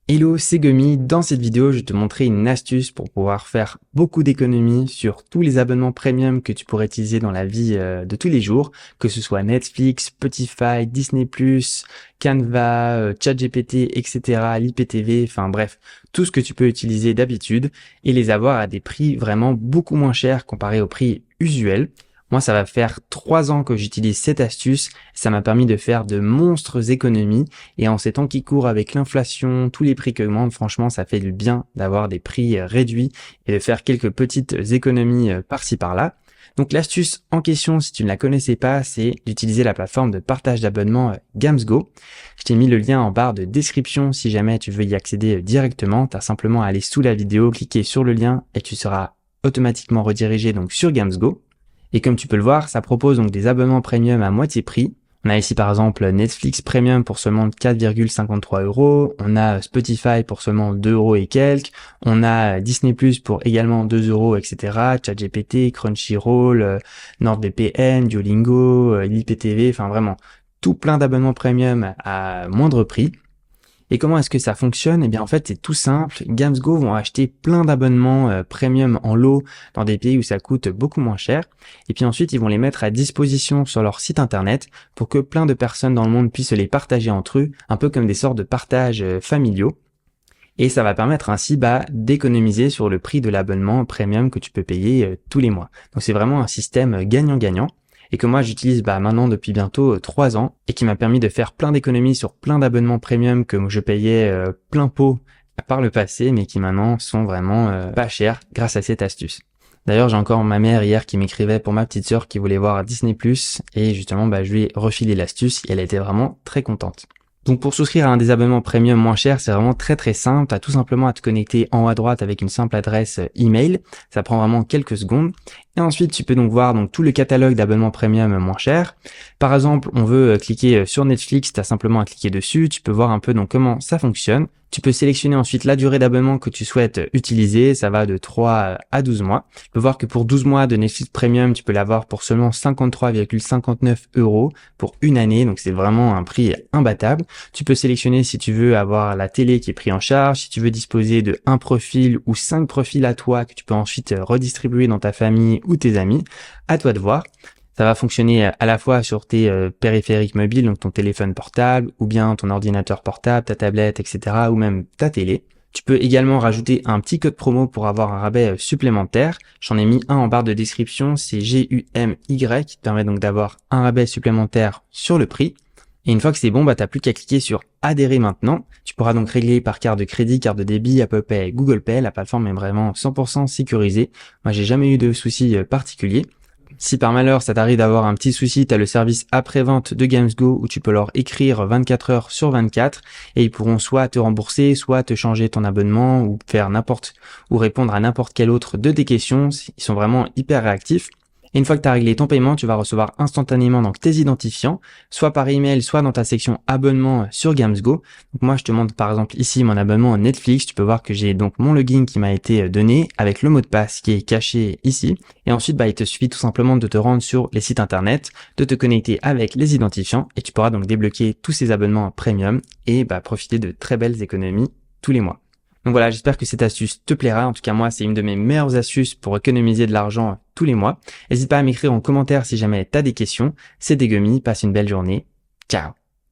Hello, c'est Gummy. Dans cette vidéo, je vais te montrer une astuce pour pouvoir faire beaucoup d'économies sur tous les abonnements premium que tu pourrais utiliser dans la vie de tous les jours, que ce soit Netflix, Spotify, Disney+, Canva, ChatGPT, etc., l'IPTV, enfin bref, tout ce que tu peux utiliser d'habitude et les avoir à des prix vraiment beaucoup moins chers comparé au prix usuel. Moi, ça va faire 3 ans que j'utilise cette astuce. Ça m'a permis de faire de monstres économies. Et en ces temps qui courent avec l'inflation, tous les prix qui augmentent, franchement, ça fait du bien d'avoir des prix réduits et de faire quelques petites économies par-ci par-là. Donc l'astuce en question, si tu ne la connaissais pas, c'est d'utiliser la plateforme de partage d'abonnement Gamsgo. Je t'ai mis le lien en barre de description si jamais tu veux y accéder directement. Tu as simplement à aller sous la vidéo, cliquer sur le lien et tu seras automatiquement redirigé donc sur Gamsgo. Et comme tu peux le voir, ça propose donc des abonnements premium à moitié prix. On a ici par exemple Netflix Premium pour seulement 4,53 €. On a Spotify pour seulement 2 € et quelques. On a Disney Plus pour également 2 €, etc. ChatGPT, Crunchyroll, NordVPN, Duolingo, l'IPTV, enfin vraiment tout plein d'abonnements premium à moindre prix. Et comment est-ce que ça fonctionne? Eh bien en fait c'est tout simple, Gamsgo vont acheter plein d'abonnements premium en lot dans des pays où ça coûte beaucoup moins cher et puis ensuite ils vont les mettre à disposition sur leur site internet pour que plein de personnes dans le monde puissent les partager entre eux, un peu comme des sortes de partages familiaux. Et ça va permettre ainsi d'économiser sur le prix de l'abonnement premium que tu peux payer tous les mois. Donc c'est vraiment un système gagnant-gagnant et que moi j'utilise maintenant depuis bientôt 3 ans et qui m'a permis de faire plein d'économies sur plein d'abonnements premium que je payais plein pot par le passé mais qui maintenant sont vraiment pas chers grâce à cette astuce. D'ailleurs j'ai encore ma mère hier qui m'écrivait pour ma petite sœur qui voulait voir Disney+, et justement je lui ai refilé l'astuce et elle était vraiment très contente. Donc pour souscrire à un des abonnements premium moins chers, c'est vraiment très simple. Tu as tout simplement à te connecter en haut à droite avec une simple adresse email. Ça prend vraiment quelques secondes. Et ensuite, tu peux donc voir tout le catalogue d'abonnements premium moins chers. Par exemple, on veut cliquer sur Netflix, tu as simplement à cliquer dessus. Tu peux voir un peu comment ça fonctionne. Tu peux sélectionner ensuite la durée d'abonnement que tu souhaites utiliser. Ça va de 3 à 12 mois. Tu peux voir que pour 12 mois de Netflix Premium, tu peux l'avoir pour seulement 53,59 € pour une année. Donc c'est vraiment un prix imbattable. Tu peux sélectionner si tu veux avoir la télé qui est prise en charge, si tu veux disposer de un profil ou 5 profils à toi que tu peux ensuite redistribuer dans ta famille ou tes amis. À toi de voir. Ça va fonctionner à la fois sur tes périphériques mobiles, donc ton téléphone portable, ou bien ton ordinateur portable, ta tablette, etc., ou même ta télé. Tu peux également rajouter un petit code promo pour avoir un rabais supplémentaire. J'en ai mis un en barre de description, c'est GUMY, qui te permet donc d'avoir un rabais supplémentaire sur le prix. Et une fois que c'est bon, t'as plus qu'à cliquer sur adhérer maintenant. Tu pourras donc régler par carte de crédit, carte de débit, Apple Pay, Google Pay. La plateforme est vraiment 100% sécurisée. Moi, j'ai jamais eu de soucis particuliers. Si par malheur ça t'arrive d'avoir un petit souci, tu as le service après-vente de Gamsgo où tu peux leur écrire 24 heures sur 24 et ils pourront soit te rembourser, soit te changer ton abonnement ou faire ou répondre à n'importe quelle autre de tes questions. Ils sont vraiment hyper réactifs. Et une fois que tu as réglé ton paiement, tu vas recevoir instantanément donc tes identifiants, soit par email, soit dans ta section abonnement sur Gamsgo. Donc moi, je te montre par exemple ici mon abonnement Netflix. Tu peux voir que j'ai donc mon login qui m'a été donné avec le mot de passe qui est caché ici. Et ensuite, il te suffit tout simplement de te rendre sur les sites internet, de te connecter avec les identifiants et tu pourras donc débloquer tous ces abonnements premium et profiter de très belles économies tous les mois. Donc voilà, j'espère que cette astuce te plaira. En tout cas, moi, c'est une de mes meilleures astuces pour économiser de l'argent tous les mois. N'hésite pas à m'écrire en commentaire si jamais tu as des questions. C'était Gummy, passe une belle journée. Ciao.